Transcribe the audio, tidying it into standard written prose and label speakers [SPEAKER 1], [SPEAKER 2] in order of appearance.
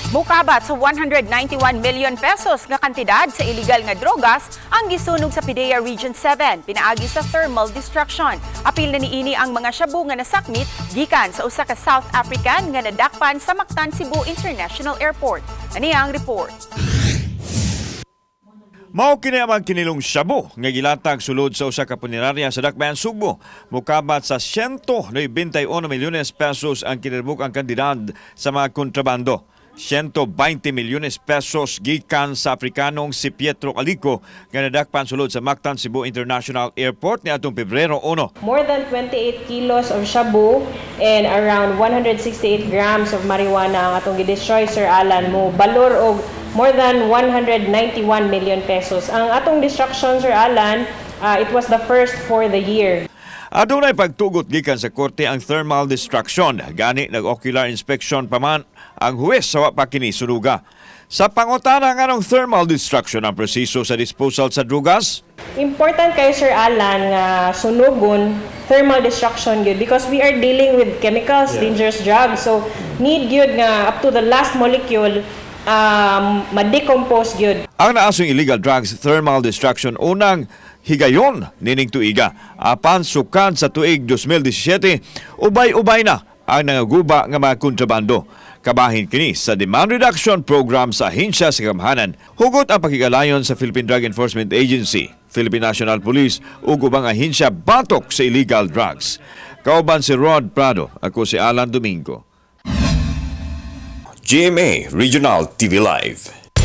[SPEAKER 1] Mukabat sa 191 million pesos nga kantidad sa illegal nga drogas ang gisunog sa PIDEA Region 7 pinaagi sa thermal destruction. Apil na niini ang mga shabu nga nasakmit gikan sa usa ka South African nga nadakpan sa Mactan, Cebu International Airport. Ani ang report.
[SPEAKER 2] Mao kini ang kinilong shabu nga gilatag sulod sa usa ka punerarya sa Dakbayan, Sugbo. Mukabat sa 191 milyones pesos ang kiniribukang kantidad sa mga kontrabando. 120 milyones pesos gikan sa Afrikanong si Pietro Calico nga nadakpan sulod sa Mactan, Cebu International Airport ni atong Pebrero 1.
[SPEAKER 3] More than 28 kilos of shabu and around 168 grams of marijuana ang atong gidestroy, Sir Alan, mo balor og more than 191 million pesos. Ang atong destruction, Sir Alan, it was the first for the year.
[SPEAKER 2] Adunay pagtugot gikan sa korte ang thermal destruction. Gani nag-ocular inspection pa man ang huwes sa wa pa kini sunuga. Sa pangutana nganong thermal destruction ang proseso sa disposal sa drugas?
[SPEAKER 3] Important kay Sir Alan nga sunugon thermal destruction gyud because we are dealing with chemicals, dangerous drugs. So need gyud nga up to the last molecule ma-decompose gyud.
[SPEAKER 2] Ang naasong illegal drugs thermal destruction unang higayon nining tuiga. Apan sukad sa tuig 2017, ubay-ubay na ang nangaguba nga mga kontrabando. Kabahin kini sa demand reduction program sa ahensya sa Kamhanan. Hugot ang pakigalayon sa Philippine Drug Enforcement Agency, Philippine National Police ug ubang ahensya Batok sa illegal drugs. Kauban si Rod Prado, ako si Alan Domingo.
[SPEAKER 4] GMA Regional TV Live.